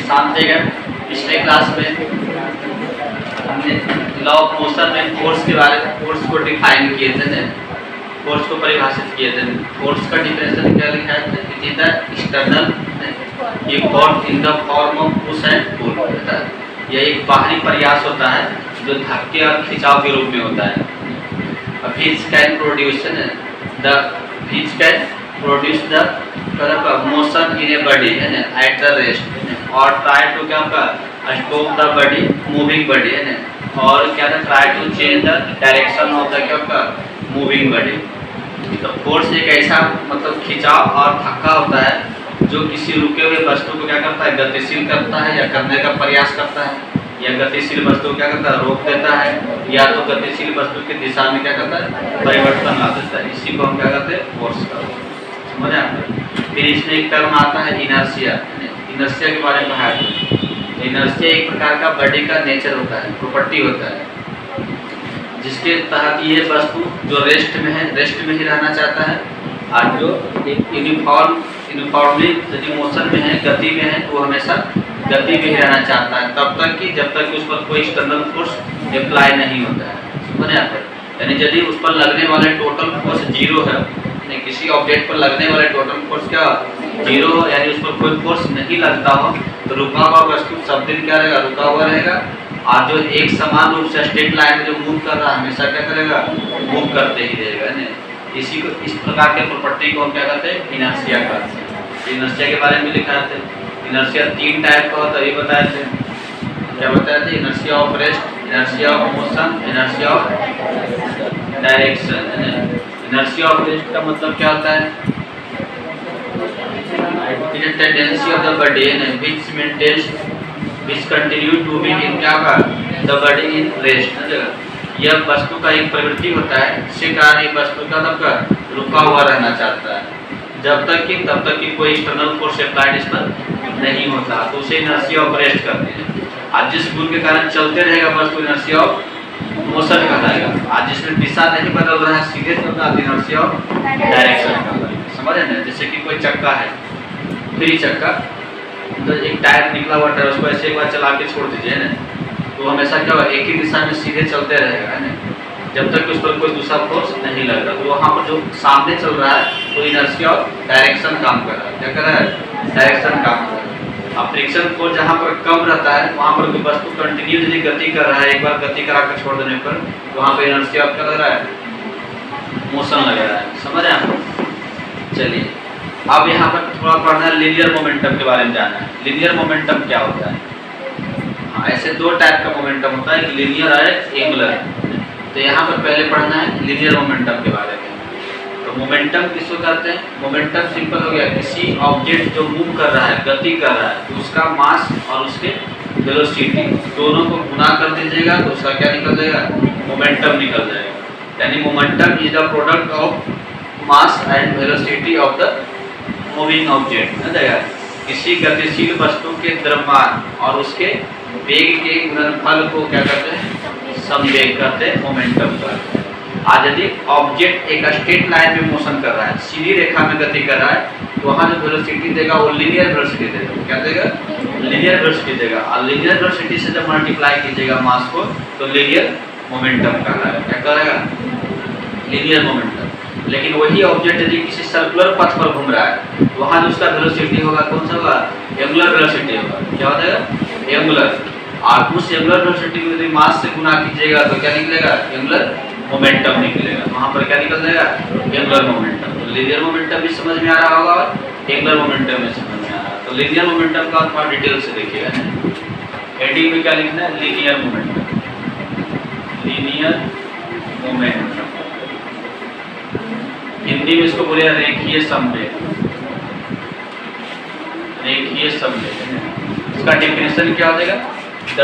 शांतिगढ़ पिछले क्लास में हमने लॉ ऑफ मोशन में फोर्स के बारे में फोर्स को डिफाइन किए थे, फोर्स को परिभाषित किए थे। फोर्स का डिफिनेशन क्या लिखा है? It is the external force in the form of push and pull. यह एक बाहरी प्रयास होता है जो धक्के और खिंचाव के रूप में होता है। Which can produce the motion in a body at the rest और ट्राई टू क्या stop the body moving body है ना, और क्या था try to change the direction of the क्या मूविंग बॉडी। तो फोर्स एक ऐसा मतलब खिंचाव और धक्का होता है जो किसी रुके हुए वस्तु को क्या करता है? गतिशील करता है या करने का प्रयास करता है, या गतिशील वस्तु को क्या करता है? रोक देता है, या तो गतिशील वस्तु की दिशा में क्या करता है? परिवर्तन ला देता है। इसी को हम क्या करते हैं? फोर्स करते हैं। समझे आप? फिर इसमें एक टर्म आता है इनर्शिया। इनर्शिया के बारे में पढ़ा है। इनर्शिया एक प्रकार का बॉडी का नेचर होता है, प्रॉपर्टी होता है, जिसके तहत ये वस्तु जो रेस्ट में है, रेस्ट में ही रहना चाहता है, और जो एक यूनिफॉर्मली यदि मोशन में है, गति में है, तो हमेशा गति में ही रहना चाहता है तब तक कि जब तक कि उस पर कोई एक्सटर्नल फोर्स अप्लाई नहीं होता है। समझे आप? यानी यदि उस पर लगने वाले टोटल फोर्स जीरो है, नहीं किसी ऑब्जेक्ट पर लगने वाले टोटल फोर्स क्या जीरो हो, यानी उस पर कोई फोर्स नहीं लगता हो, तो रुका हुआ वस्तु सब दिन क्या रहेगा? रुका हुआ रहेगा। और जो एक समान रूप से स्ट्रेट लाइन में जो मूव कर रहा है हमेशा क्या करेगा? मूव करते ही रहेगा ना। इसी को इस प्रकार के प्रॉपर्टी को हम क्या कहते हैं? इनर्शिया कहते हैं। इनर्शिया के बारे में लिखा थे। इनर्शिया 3 टाइप का होता है, ये बताए थे। क्या बताए थे? Inertia of rest, inertia of motion, inertia of direction. Inertia of rest का मतलब क्या होता है? It is tendency of the body which maintains which continue to be in क्या का the body in rest। यह वस्तु का एक प्रवृत्ति होता है जिसके कारण ये वस्तु का मतलब रुका हुआ रहना चाहता है जब तक कि तब तक कि कोई एक्सटर्नल फोर्स अप्लाइड इस पर नहीं होता, तो उसे इनर्शिया ऑफ रेस्ट करते हैं। आज जिस गुण के कारण चलते रहेगा वस्तु इनर्शिया ऑफ मोशन कहलाएगा। आज जिसमें दिशा नहीं बदल रहा है, सीधे चल रहा है, इनर्शिया ऑफ डायरेक्शन कहलाएगा। समझ रहे ना? जैसे कि कोई चक्का है, फ्री चक्का, तो एक टायर निकला हुआ टायर, उसको ऐसे एक बार चला के छोड़ दीजिए ना, तो हमेशा क्या होगा? एक ही दिशा में सीधे चलते रहेगा है ना, जब तक उस पर कोई दूसरा फोर्स नहीं लग रहा। तो वहाँ पर जो सामने चल रहा है वो इनर्शिया ऑफ डायरेक्शन काम कर रहा है। क्या कर रहा है? डायरेक्शन काम कर रहा है। अब फ्रिक्शन फोर्स जहाँ पर कम रहता है वहाँ पर कोई वस्तु कंटिन्यू यदि गति कर रहा है, एक बार गति करा कर छोड़ देने पर वहाँ पर इनर्शिया ऑफ क्या लग रहा है? मोशन लग रहा है। समझ रहे हैं? चलिए अब यहाँ पर थोड़ा पढ़ना है, लीनियर मोमेंटम के बारे में जानना है। लीनियर मोमेंटम क्या होता है? हाँ, ऐसे 2 टाइप का मोमेंटम होता है, एक लीनियर और एक एंगुलर। तो यहाँ पर पहले पढ़ना है लीनियर मोमेंटम के बारे में। तो मोमेंटम किसको कहते हैं? मोमेंटम सिंपल हो गया, किसी ऑब्जेक्ट जो मूव कर रहा है, गति कर रहा है, तो उसका मास और उसके वेलोसिटी दोनों को गुना कर दीजिएगा तो उसका क्या निकल जाएगा? मोमेंटम निकल जाएगा। यानी momentum is the product of mass and velocity of the moving object. किसी गतिशील वस्तु के द्रव्यमान और उसके वेग के गुणनफल को क्या करते हैं? संवेग करते हैं, मोमेंटम करते हैं। आज यदि ऑब्जेक्ट एक स्ट्रेट लाइन में मोशन कर रहा है, सीधी रेखा में गति कर रहा है, तो वहाँ जो वेलोसिटी देगा वो लीनियर वेलोसिटी देगा। क्या देगा? लीनियर वेलोसिटी देगा। और लीनियर वेलोसिटी से जब मल्टीप्लाई कीजिएगा मास को तो लीनियर मोमेंटम कहलाएगा। क्या करेगा? Linear momentum. लेकिन वही ऑब्जेक्ट यदि किसी सर्कुलर पथ पर घूम रहा है तो वहाँ जो उसका वेलोसिटी होगा कौन सा होगा? एंगुलर वेलोसिटी होगा। क्या हो जाएगा? एंगुलर। और उस एंगुलर वेलोसिटी को यदि मास से गुना कीजिएगा तो क्या निकलेगा? एंगुलर मोमेंटम निकलेगा। वहाँ पर क्या निकल जाएगा? Angular momentum. तो लीनियर मोमेंटम भी समझ में आ रहा होगा और एंगुलर मोमेंटम भी समझ में आ रहा है। तो लीनियर मोमेंटम का थोड़ा डिटेल से देखिएगा। हेडिंग में क्या लिखना है? Linear momentum. Linear momentum Hindi में इसको बोले रेखीय संवेग। रेखीय संवेग इसका डेफिनेशन क्या हो जाएगा? The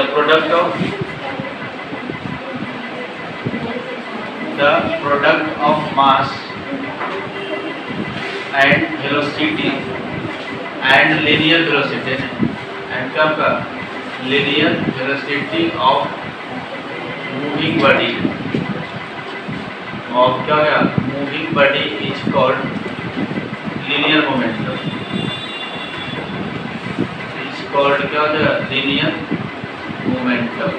product of mass and velocity and linear velocity and क्या का linear velocity of moving body और क्या क्या moving body is called linear momentum. Is called क्या हो जाएगा, लीनियर मोमेंटम।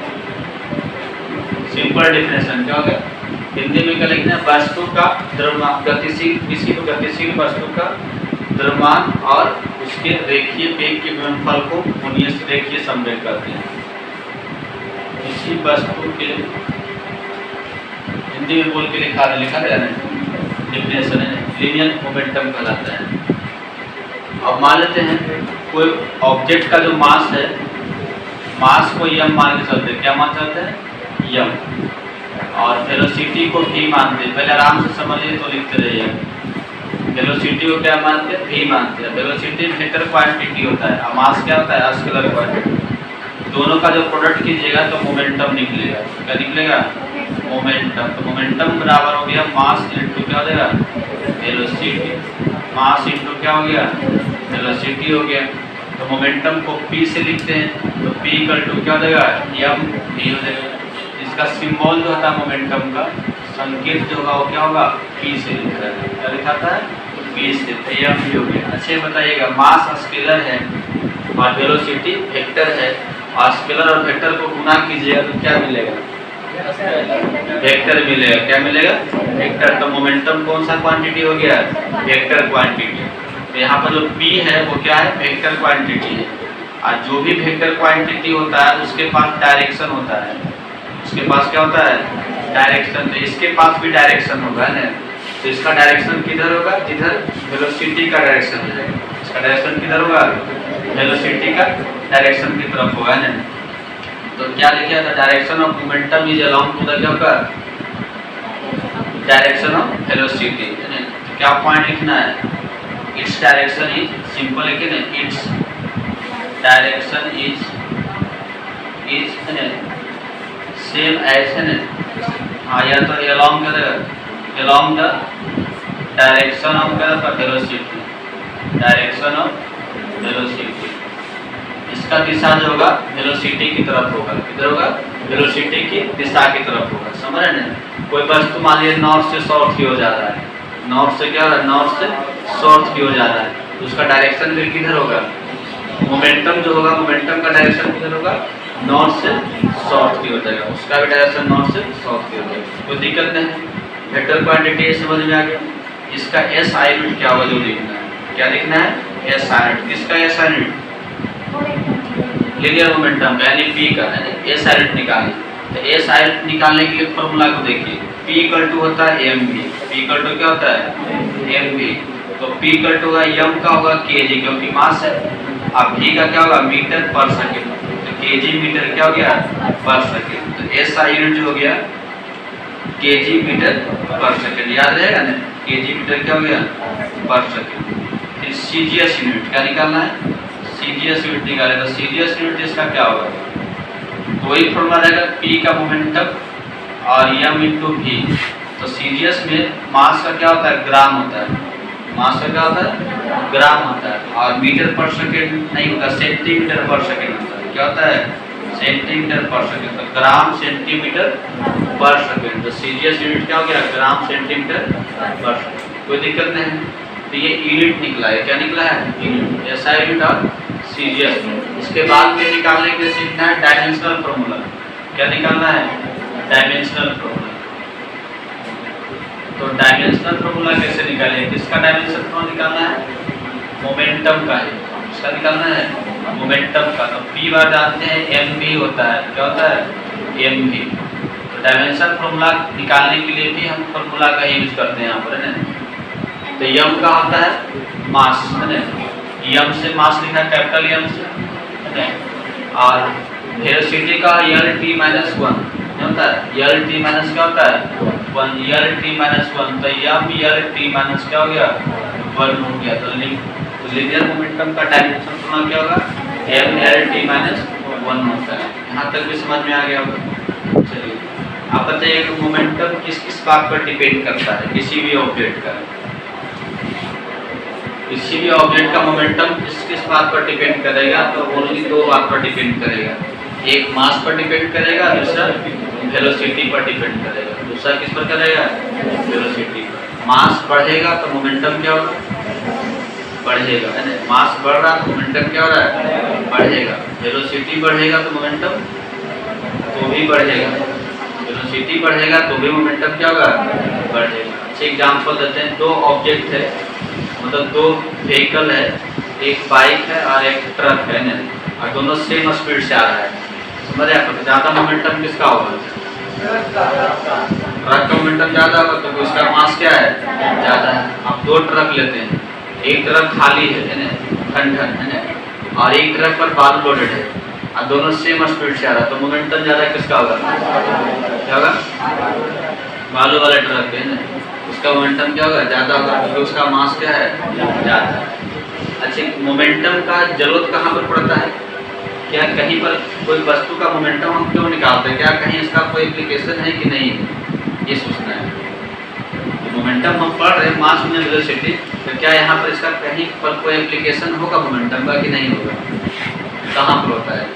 सिंपल डिफिनेशन क्या हो गया, हिंदी में क्या लिखना है, वस्तु का द्रव्यमान, गतिशील किसी भी गतिशील वस्तु का द्रव्यमान और उसके रेखीय वेग के गुणनफल को उन्नीस रेखीय संवेग कहते हैं। किसी वस्तु के हिंदी में बोल के लिखा गया ना, डिफिनेशन है, लीनियर मोमेंटम कहलाता है। अब मान लेते हैं कोई ऑब्जेक्ट का जो मास है, मास को यम मान के चलते हैं, क्या मान चलते हैं, यम, और वेलोसिटी को भी मानते हैं। पहले आराम से समझिए तो लिखते रहिए। वेलोसिटी को क्या मानते हैं, भी मानते हैं। वेलोसिटी वेक्टर क्वांटिटी होता है और मास क्या होता है, स्केलर क्वांटिटी। दोनों का जो प्रोडक्ट कीजिएगा तो मोमेंटम निकलेगा। क्या निकलेगा, मोमेंटम। तो मोमेंटम बराबर हो गया मास इंटू क्या हो जाएगा, वेलोसिटी। मास इंटू क्या हो गया, वेलोसिटी हो गया। तो मोमेंटम को p से लिखते हैं, तो p इक्वल टू क्या हो जाएगा, m v हो जाएगा। इसका सिंबल जो होता है मोमेंटम का संकेत जो होगा वो क्या होगा, p से लिखा है। क्या लिखाता है, p से, तो m v हो गया। अच्छे बताइएगा, मास स्केलर है और वेलोसिटी वेक्टर है, और स्केलर और वेक्टर को गुना कीजिएगा तो क्या मिलेगा, वेक्टर मिलेगा। क्या मिलेगा, वेक्टर। तो मोमेंटम कौन सा क्वांटिटी हो गया, वेक्टर क्वांटिटी। तो यहाँ पर जो p है वो क्या है, वेक्टर क्वांटिटी है। और जो भी वेक्टर क्वांटिटी होता है उसके पास डायरेक्शन होता है, उसके पास क्या होता है, डायरेक्शन। तो इसके पास भी डायरेक्शन होगा ना, तो इसका डायरेक्शन किधर होगा, जिधर वेलोसिटी का डायरेक्शन है। इसका डायरेक्शन किधर होगा, वेलोसिटी का डायरेक्शन की तरफ होगा ना। तो क्या लिखा था, direction of momentum is along to the क्या होगा, डायरेक्शन ऑफ वेलोसिटी। तो क्या पॉइंट लिखना है, इट्स डायरेक्शन इज, सिंपल है कि नहीं, its direction is same as है ना। हाँ, या तो अलोंग कर, अलोंग द डायरेक्शन ऑफ क्या, वेलोसिटी, डायरेक्शन ऑफ वेलोसिटी। इसका दिशा जो होगा वेलोसिटी की तरफ होगा, किधर होगा, वेलोसिटी की दिशा की तरफ होगा। समझ रहे हैं, कोई वस्तु मान लीजिए नॉर्थ से साउथ की हो जा रहा है, नॉर्थ से क्या हो रहा है, नॉर्थ से साउथ की हो जा रहा है, तो उसका डायरेक्शन फिर किधर होगा, मोमेंटम जो होगा, मोमेंटम का डायरेक्शन किधर होगा, नॉर्थ से साउथ की हो जाएगा, उसका भी डायरेक्शन नॉर्थ से साउथ की हो जाएगा। कोई दिक्कत नहीं। वेक्टर क्वांटिटी समझ में आ गया। इसका एस आई यूनिट क्या होगा, जो लिखना है, क्या लिखना है, एस आई यूनिट। किसका S I unit, linear momentum का, यानी p का, यानी एस आई यूनिट निकालना। तो एस आई यूनिट निकालने के लिए फॉर्मूला को देखिए, p इक्वल टू होता है mv। p इक्वल टू क्या होता है, mv। तो p इक्वल टू होगा m का होगा kg, क्योंकि मास है, अब v का क्या होगा, मीटर पर सेकंड। तो kg मीटर क्या हो गया, पर सेकंड। तो एस आई यूनिट जो हो गया kg मीटर पर सेकंड, याद रहेगा ना, kg मीटर क्या हो गया, पर सेकंड। फिर cgs यूनिट क्या निकालना है, cgs यूनिट निकालेगा। cgs यूनिट इसका क्या होगा, वही फॉर्मूला रहेगा, p का मोमेंटम और m इंटू v। तो cgs में मास का क्या होता है, ग्राम होता है, मास का क्या होता है, ग्राम होता है, और मीटर पर सेकंड नहीं होता, सेंटीमीटर पर सेकंड होता है। क्या होता है, सेंटीमीटर पर सेकंड। तो ग्राम सेंटीमीटर पर सेकंड। तो cgs यूनिट क्या हो गया, ग्राम सेंटीमीटर पर सेकंड। कोई दिक्कत नहीं। तो ये यूनिट निकला है, क्या निकला है, यूनिट, एसआई यूनिट और सीजीएस। इसके बाद में निकालने के लिए सीखना है डायमेंशनल फॉर्मूला। क्या निकालना है, डायमेंशनल फॉर्मूला। तो डायमेंशनल फॉर्मूला कैसे निकालें, किसका डायमेंशनल फॉर्मूला निकालना है, मोमेंटम का है। किसका निकालना है, मोमेंटम का। तो p बार जानते हैं mv होता है, क्या होता है, mv। तो डायमेंशनल फॉर्मूला निकालने के लिए भी हम फॉर्मूला का यूज करते हैं यहाँ पर, है ना। तो m का होता है मास, है ना, m से मास लिखा, कैपिटल M से, है ना। और वेलोसिटी का lt माइनस 1 होता है, lt माइनस क्या होता है, 1, lt माइनस 1। तो m lt माइनस क्या हो गया, 1 हो गया। तो लीनियर मोमेंटम का डायमेंशन फॉर्मूला क्या होगा, m lt माइनस 1 होता है। यहाँ तक भी समझ में आ गया होगा। चलिए आप बताइए कि मोमेंटम किस किस बात पर डिपेंड करता है, किसी भी ऑब्जेक्ट का, किसी भी ऑब्जेक्ट का मोमेंटम किस किस बात पर डिपेंड करेगा। तो ओनली दो बात पर डिपेंड करेगा, एक मास पर डिपेंड करेगा, दूसरा वेलोसिटी पर डिपेंड करेगा। दूसरा किस पर करेगा, वेलोसिटी पर। मास बढ़ेगा तो मोमेंटम क्या होगा, बढ़ेगा, है ना। मास बढ़ रहा तो मोमेंटम क्या हो रहा है, बढ़ेगा। वेलोसिटी बढ़ेगा तो मोमेंटम तो भी बढ़ेगा, वेलोसिटी बढ़ेगा तो भी मोमेंटम क्या होगा, बढ़ेगा। अच्छे एग्जांपल देते हैं। दो ऑब्जेक्ट है, मतलब दो व्हीकल है, एक बाइक है और एक ट्रक है ना, और दोनों सेम स्पीड से आ रहा है। समझ रहे आप, ज़्यादा मोमेंटम किसका होगा, ट्रक का मोमेंटम ज़्यादा होगा, तो उसका मास क्या है, ज़्यादा है। अब दो ट्रक लेते हैं, एक ट्रक खाली है ना, ठंडन है ना, और एक ट्रक पर बालू लोडेड है, और दोनों सेम स्पीड से आ रहा है, तो मोमेंटम ज़्यादा किसका होगा, क्या होगा, बालू वाले ट्रक है ना, उसका मोमेंटम क्या होगा, ज़्यादा होगा, क्योंकि उसका मास क्या है, ज़्यादा है। अच्छा, मोमेंटम का जरूरत कहाँ पर पड़ता है, क्या कहीं पर कोई वस्तु का मोमेंटम हम क्यों निकालते हैं, क्या कहीं इसका कोई एप्लीकेशन है कि नहीं, ये सोचना है। मोमेंटम हम पढ़ रहे हैं, मास में वेलोसिटी, तो क्या यहाँ पर इसका कहीं पर कोई एप्लीकेशन होगा मोमेंटम का कि नहीं होगा, कहाँ पर होता है।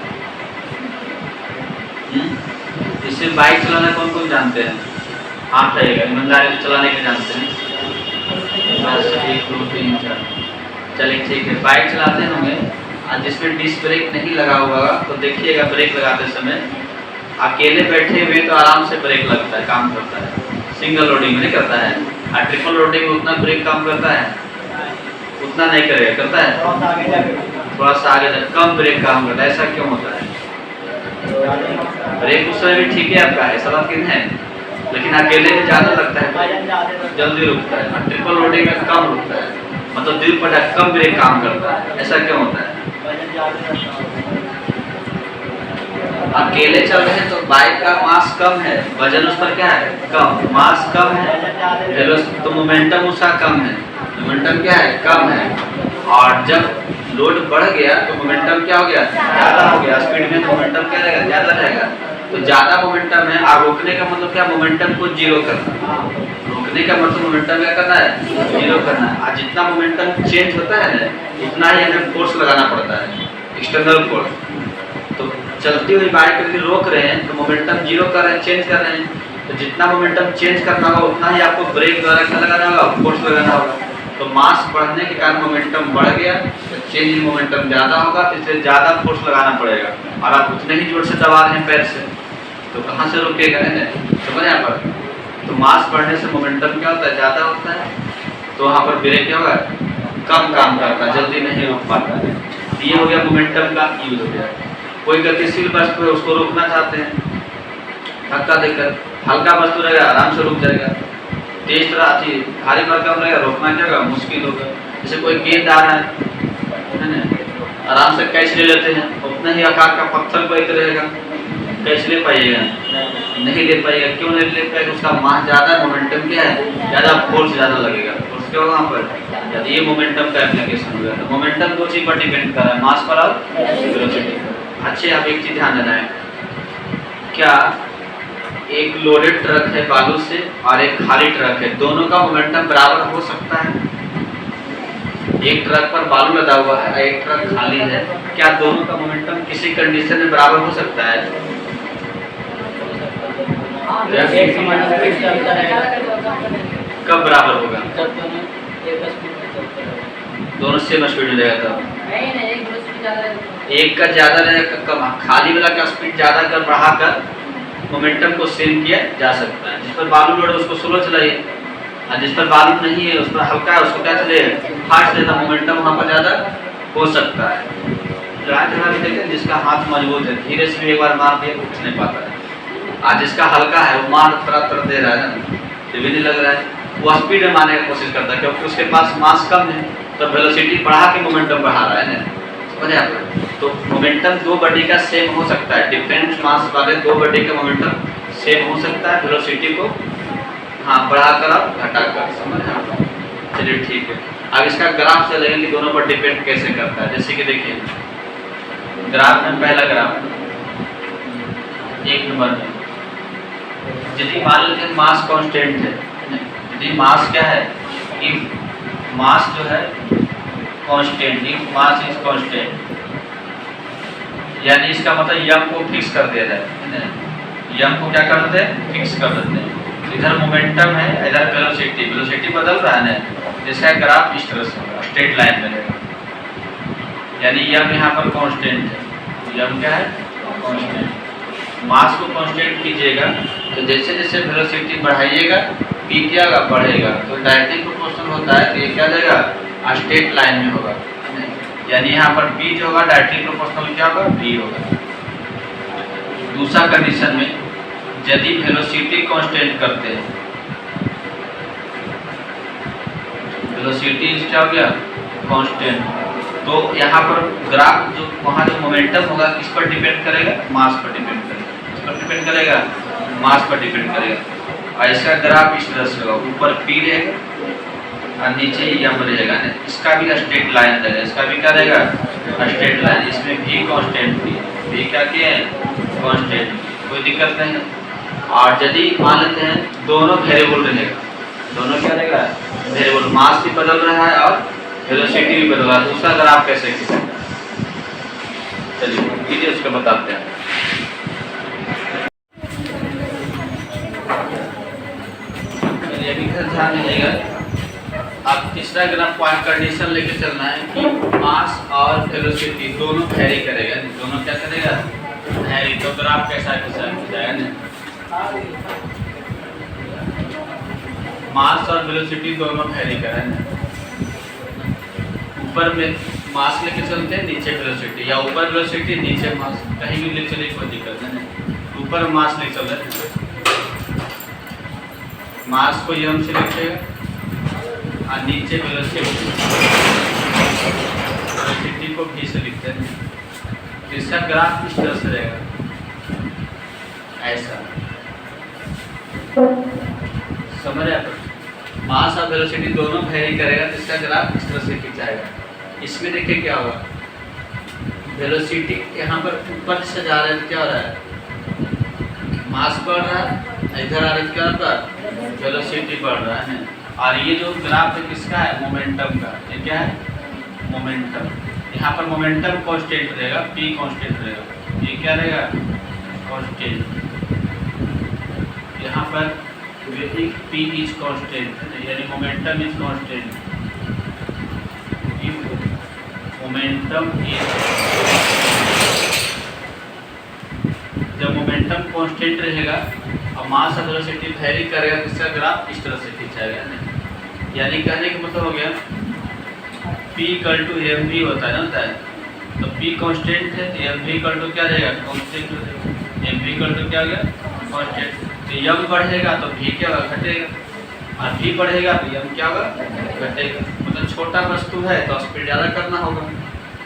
इससे बाइक चलाना कौन कौन जानते हैं, हाथ रहेगा, ईमानदारी से चलाने के जानते हैं, बस 1 2 3 4, चलिए ठीक है। बाइक चलाते होंगे, जिसमें डिस्क ब्रेक नहीं लगा हुआ तो देखिएगा, ब्रेक लगाते समय अकेले बैठे हुए तो आराम से ब्रेक लगता है, काम करता है, सिंगल लोडिंग में नहीं करता है, और ट्रिपल लोडिंग में उतना ब्रेक काम करता है, उतना नहीं करेगा, करता है थोड़ा सा आगे तक कम ब्रेक काम करता है। ऐसा क्यों होता है, ब्रेक उस समय भी ठीक है आपका, ऐसा बात नहीं है, लेकिन अकेले में ज़्यादा लगता है, जल्दी रुकता है, और ट्रिपल लोडिंग में कम रुकता है, मतलब दिल पर कम ब्रेक काम करता है। ऐसा क्यों होता है, अकेले चल रहे हैं तो बाइक का मास कम है, वजन उस पर क्या है, कम, मास कम है, तो मोमेंटम उसका कम है, मोमेंटम क्या है, कम है। और जब लोड बढ़ गया तो मोमेंटम क्या हो गया, ज़्यादा हो गया, स्पीड में मोमेंटम क्या रहेगा, ज़्यादा रहेगा। तो ज़्यादा मोमेंटम है, और रोकने का मतलब क्या, मोमेंटम को जीरो करना, रोकने का मतलब मोमेंटम क्या करना है, जीरो करना है। और जितना मोमेंटम चेंज होता है ना, उतना ही हमें फोर्स लगाना पड़ता है, एक्सटर्नल फोर्स। तो चलती हुई बाइक यदि रोक रहे हैं तो मोमेंटम जीरो कर रहे हैं, चेंज कर रहे हैं, तो जितना मोमेंटम चेंज करना होगा उतना ही आपको ब्रेक द्वारा क्या लगाना होगा, फोर्स लगाना होगा। तो मास बढ़ने के कारण मोमेंटम बढ़ गया, तो चेंज इन मोमेंटम ज़्यादा होगा, तो इसलिए ज़्यादा फोर्स लगाना पड़ेगा, और आप उतने ही जोर से दबा रहे हैं पैर से, तो कहाँ से रुकेगा, है ना, समझ यहाँ पर। तो मास बढ़ने से मोमेंटम क्या होता है, ज़्यादा होता है, तो वहाँ पर ब्रेक क्या होगा, कम काम करता है, जल्दी नहीं रोक पाता है। ये हो गया मोमेंटम का यूज हो गया। कोई गतिशील वस्तु है, उसको रोकना चाहते हैं, धक्का देकर, हल्का वस्तु रहेगा आराम से रुक जाएगा, तेज तरह थी भारी भरकम रहेगा, रोकना क्या होगा, मुश्किल होगा। जैसे कोई गेंद आ रहा है ना, आराम से कैच ले लेते हैं, उतना ही आकार का पत्थर कोई रहेगा, कैच ले पाइएगा, नहीं ले पाइएगा, क्यों नहीं ले पाएगा, उसका मास ज़्यादा, मोमेंटम क्या है, ज़्यादा, फोर्स ज़्यादा लगेगा, फोर्स क्या होगा वहाँ पर, यदि ये मोमेंटम का एप्लीकेशन होगा। तो मोमेंटम दो चीज़ पर डिपेंड कर रहा है, मास पर और वेलोसिटी। अच्छे, आप एक चीज़ ध्यान देना है, क्या एक लोडेड ट्रक है बालू से और एक खाली ट्रक है, दोनों का मोमेंटम बराबर हो सकता है। एक ट्रक पर बालू लदा हुआ है, एक ट्रक खाली है, क्या दोनों का मोमेंटम किसी कंडीशन में बराबर हो सकता है? कब बराबर होगा? दोनों सेम स्पीड में रहेगा तब। एक का ज़्यादा रहेगा, कम, खाली वाला का स्पीड ज़्यादा कर बढ़ाकर मोमेंटम को सेम किया जा सकता है। जिस पर बालू लोड है उसको स्लो चलाइए, और जिस पर बालू नहीं है, उस पर हल्का है, उसको क्या चलेगा, फास्ट चलेगा, मोमेंटम वहाँ पर ज़्यादा हो सकता है। जगह भी देखें, जिसका हाथ मजबूत है, धीरे से भी एक बार मार दिया उठ नहीं पाता है, और जिसका हल्का है वो मार तरह दे रहा है ना, ये भी नहीं लग रहा है, वो स्पीड में मारने की कोशिश करता है, क्योंकि उसके पास मास कम है, तो वेलोसिटी बढ़ा के मोमेंटम बढ़ा रहा है ना, समझे आप। तो मोमेंटम दो बॉडी का सेम हो सकता है, डिफरेंट मास वाले दो बॉडी का मोमेंटम सेम हो सकता है, वेलोसिटी को हाँ बढ़ाकर और घटाकर, समझ आप। चलिए ठीक है, अब इसका ग्राफ चलेगा कि दोनों पर डिपेंड कैसे करता है। जैसे कि देखिए ग्राफ में, पहला ग्राफ 1 नंबर में, यदि मान लीजिए मास कांस्टेंट है, यदि मास क्या है, इफ मास जो है constant, if mass is constant, यानी इसका मतलब यम को फिक्स कर दिया जाए, यम को क्या कर देते हैं, फिक्स कर देते हैं। इधर मोमेंटम है, इधर वेलोसिटी, वेलोसिटी बदल रहा है ना, जिसका ग्राफ इस तरह से होगा। स्ट्रेट लाइन में रहेगा, यानी यम यहाँ पर कांस्टेंट है, यम क्या है कांस्टेंट। मास को कांस्टेंट कीजिएगा तो जैसे जैसे वेलोसिटी बढ़ाइएगा पी क्या होगा बढ़ेगा, तो डायरेक्टली प्रोपोर्शनल होता है, तो ये क्या देगा स्ट्रेट लाइन में होगा, यानी यहाँ पर पी जो होगा डायरेक्टली प्रोपोर्शनल क्या होगा बी होगा। दूसरा कंडीशन में यदि वेलोसिटी कांस्टेंट करते हैं, वेलोसिटी क्या हो गया कांस्टेंट, तो यहाँ पर ग्राफ जो वहाँ जो मोमेंटम होगा किस पर डिपेंड करेगा, मास पर डिपेंड करेगा, किस पर डिपेंड करेगा मास पर डिपेंड करेगा। ऐसा ग्राफ इस तरह से होगा, ऊपर पी रहेगा और नीचे यम रहेगा, इसका भी स्ट्रेट लाइन रहेगा, इसका भी क्या रहेगा स्ट्रेट लाइन, इसमें भी कांस्टेंट भी क्या किए हैं कांस्टेंट, कोई दिक्कत नहीं है। और यदि मान लेते हैं दोनों वेरिएबल रहेगा, दोनों क्या रहेगा वेरिएबल, मास भी बदल रहा है और वेलोसिटी भी बदल रहा है, दूसरा ग्राफ कैसे खींचेंगे, चलिए कीजिए उसको बताते हैं। चलिए अभी ध्यान दीजिएगा, अब तीसरा ग्राफ पॉइंट कंडीशन लेके चलना है कि मास और वेलोसिटी दोनों वेरी करेगा, दोनों क्या करेगा वेरी, तो ग्राफ कैसा खींचाएगा ना, मास और वेलोसिटी दोनों वेरी करेंगे, ऊपर में मास लेके चलते हैं नीचे वेलोसिटी, या ऊपर वेलोसिटी नीचे मास, कहीं भी ले चले कोई दिक्कत नहीं, ऊपर मास ले चल रहे हैं, मास को यम से लिखेगा और नीचे वेलोसिटी को भी से लिखते हैं, इसका ग्राफ इस तरह से रहेगा ऐसा, समझ आया, मास और वेलोसिटी दोनों वेरी करेगा तो इसका ग्राफ इस तरह से खींचाएगा। इसमें देखिए क्या होगा, वेलोसिटी यहाँ पर ऊपर से जा रहा है, क्या हो रहा है मास बढ़ रहा है, इधर आ रहा है क्या होगा वेलोसिटी बढ़ रहा है, और ये जो ग्राफ है किसका है मोमेंटम का, ये क्या है मोमेंटम, यहाँ पर मोमेंटम कांस्टेंट रहेगा, पी कांस्टेंट रहेगा, ये क्या रहेगा कांस्टेंट, यहाँ पर पी इज कांस्टेंट, यानी momentum is constant, momentum is, जब मोमेंटम कांस्टेंट रहेगा और मास और वेलोसिटी वेरी करेगा तो इसका ग्राफ इस तरह से खींचाएगा, यानी कहने का मतलब हो गया P इक्वल टू एम भी होता है ना, तो P कांस्टेंट है तो एम भी इक्वल टू क्या रहेगा कांस्टेंट, एम भी इक्वल टू क्या हो गया कांस्टेंट, तो यम बढ़ेगा तो भी क्या होगा घटेगा, और भी बढ़ेगा तो यम क्या होगा घटेगा, मतलब छोटा वस्तु है तो स्पीड ज़्यादा करना होगा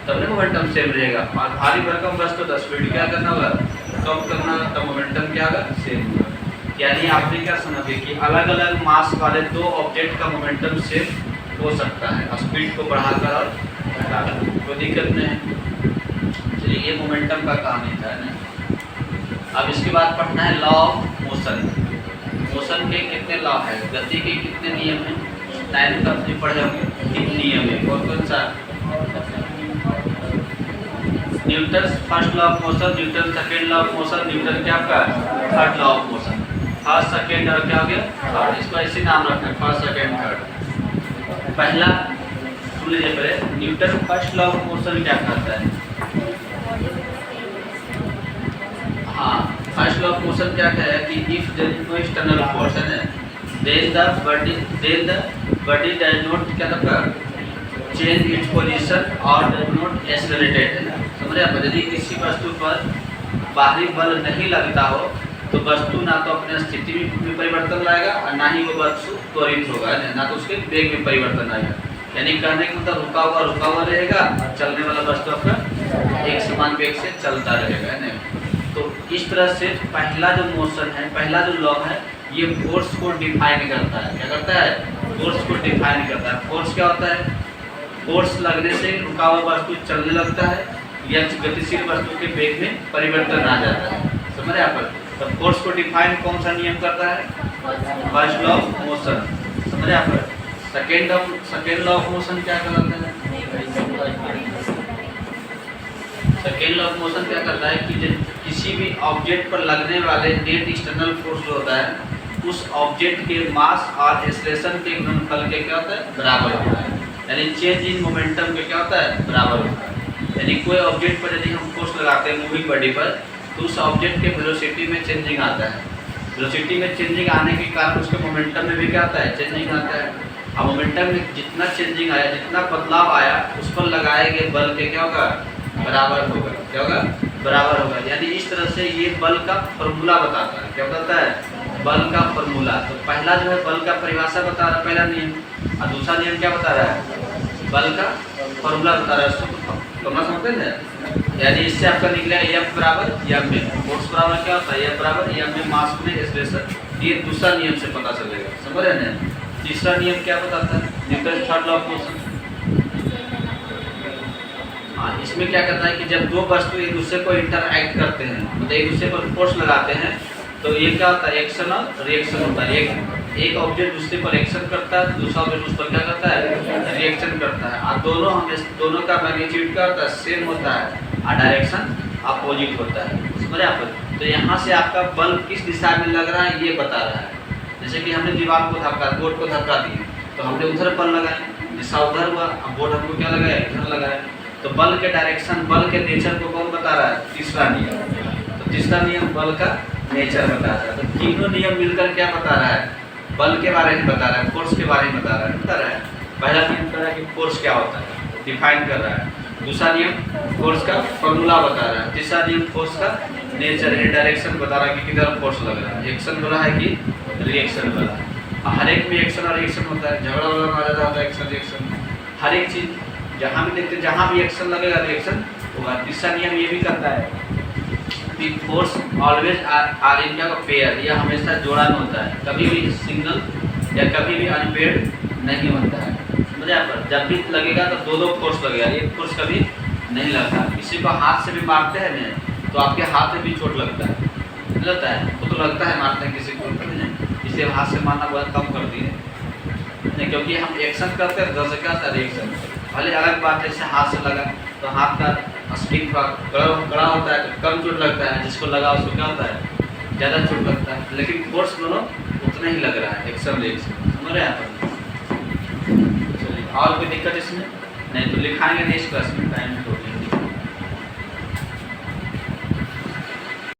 तब ना मोमेंटम सेम रहेगा, और भारी भरकम वस्तु तो स्पीड क्या करना होगा कम करना होगा, तब मोमेंटम क्या होगा सेम होगा। यानी आपने क्या समझे कि अलग अलग मास वाले दो ऑब्जेक्ट का मोमेंटम सेम हो सकता है, स्पीड को बढ़ाकर और घटाकर, कोई दिक्कत नहीं है। चलिए ये मोमेंटम का कहानी था ना। अब इसके बाद पढ़ना है लॉ ऑफ मोशन। मोशन के कितने लॉ है, गति के कितने नियम हैं, 9th तक भी पढ़े होंगे, 3 नियम है, कौन कौन सा, Newton first law of motion, Newton second law of motion, Newton क्या आपका third law of motion, first second और क्या हो गया थर्ड, इसको ऐसे नाम रखना है फर्स्ट सेकेंड थर्ड। पहला सुन लीजिए पहले, Newton first law of motion क्या कहता है, हाँ फर्स्ट लॉ ऑफ मोशन क्या कहता है कि if there is no external force है then the body does not क्या करता चेंज इट्स पोजीशन और डज नॉट एक्सेलरेटेड है, समझे आप, यदि किसी वस्तु पर बाहरी बल नहीं लगता हो तो वस्तु ना तो अपने स्थिति में परिवर्तन लाएगा और ना ही वो वस्तु त्वरित होगा, ना तो उसके वेग में परिवर्तन आएगा, यानी कहने का मतलब रुका हुआ रहेगा और चलने वाला वस्तु अपना एक समान वेग से चलता रहेगा है। तो इस तरह से पहला जो मोशन है, पहला जो लॉ है, ये फोर्स को डिफाइन करता है, क्या करता है फोर्स को डिफाइन करता है। फोर्स क्या होता है, फोर्स लगने से रुका हुआ वस्तु चलने लगता है या गतिशील वस्तु के वेग में परिवर्तन आ जाता है, समझ रहे आप। तो फोर्स को डिफाइन कौन सा नियम करता है, फर्स्ट लॉ ऑफ मोशन, समझ रहे आप। सेकेंड लॉ ऑफ मोशन क्या कहलाता है, सेकेंड लॉ ऑफ मोशन क्या करता है कि किसी भी ऑब्जेक्ट पर लगने वाले नेट एक्सटर्नल फोर्स जो होता है उस ऑब्जेक्ट के मास और एक्सेलरेशन के गुणनफल के क्या होता है बराबर होता है, यानी चेंज इन मोमेंटम के क्या होता है, बराबर होता है। यानी कोई ऑब्जेक्ट पर यदि हम फोर्स लगाते हैं मूविंग बॉडी पर, तो उस ऑब्जेक्ट के वेलोसिटी में चेंजिंग आता है। वेलोसिटी में चेंजिंग आने के कारण उसके मोमेंटम में भी क्या आता है, चेंजिंग आता है। अब मोमेंटम में जितना चेंजिंग आया, जितना बदलाव आया, उस पर लगाए गए बल के क्या होगा, बराबर होगा। क्या होगा, बराबर होगा। यानी इस तरह से ये बल का फॉर्मूला बताता है। क्या बताता है, बल का फॉर्मूला। तो पहला जो है बल का परिभाषा बता रहा है, पहला नियम, और दूसरा नियम क्या बता रहा है, बल का फॉर्मूला बता रहा है। समझ समझते हैं। यानी इससे आपका निकला F बराबर एम में, फोर्स बराबर क्या होता है, F बराबर एम में मास में एक्सेलरेशन। ये दूसरा नियम से पता चलेगा, समझ रहे हैं। तीसरा नियम क्या बताता है, Newton third law of motion. हाँ, इसमें क्या कहता है कि जब दो वस्तु एक दूसरे को इंटरएक्ट करते हैं, मतलब एक दूसरे पर फोर्स लगाते हैं, तो ये क्या होता है, एक्शन और रिएक्शन होता है। एक ऑब्जेक्ट दूसरे पर एक्शन करता है, दूसरा ऑब्जेक्ट उस पर क्या करता है, रिएक्शन करता है। और दोनों का मैग्नीट्यूड क्या होता है, सेम होता है, और डायरेक्शन अपोजिट होता है। समझे आप। तो यहाँ से आपका बल किस दिशा में लग रहा है ये बता रहा है। जैसे कि हमने दीवार को धक्का, बोर्ड को धक्का दिए, तो हमने उधर बल लगाए, दिशा उधर हुआ, अब बोर्ड हमको क्या लगाया, इधर लगाया। तो बल के डायरेक्शन, बल के नेचर को कौन बता रहा है, तीसरा नियम। तो तीसरा नियम बल का नेचर बता रहा है। तो तीनों नियम मिलकर क्या बता रहा है, बल के बारे में बता रहा है, फोर्स के बारे में बता रहा है। पहला नियम बता रहा है कि फोर्स क्या होता है, डिफाइन कर रहा है। दूसरा नियम फोर्स का फॉर्मूला बता रहा है। तीसरा नियम फोर्स का नेचर यानी डायरेक्शन बता रहा है कि किधर फोर्स लग रहा है, एक्शन वाला है कि रिएक्शन वाला है। हर एक में एक्शन और रिएक्शन होता है, झगड़ा वाला आ जाता है, एक्शन रिएक्शन। हर एक चीज जहाँ भी देखते हैं, जहाँ भी एक्शन लगेगा रिएक्शन होगा। तीसरा नियम ये भी करता है कि force always are in pair, यह हमेशा जोड़ा में होता है, कभी भी सिंगल या कभी भी अनपेयर्ड नहीं होता है। समझे आप। जब भी लगेगा तो दो फोर्स लगेगा, एक फोर्स कभी नहीं लगता। किसी को हाथ से भी मारते हैं ना, तो आपके हाथ में भी चोट लगता है, लगता है, वो तो लगता है मारते हैं किसी को, इसलिए हाथ से मारना बहुत कम कर दिए नहीं, क्योंकि हम एक्शन करते हैं जैसे क्या था रिएक्शन। भले अलग बात है, जैसे हाथ से लगा तो हाथ का स्प्रिंग कड़ा होता है तो कम चोट लगता है, जिसको लगा उसको क्या होता है, ज़्यादा चोट लगता है। लेकिन फोर्स दोनों उतना ही लग रहा है, एक्शन रिएक्शन। समझ रहे हैं आप। चलिए, और कोई दिक्कत इसमें नहीं, तो लिखाएंगे नेक्स्ट क्लास में टाइम को।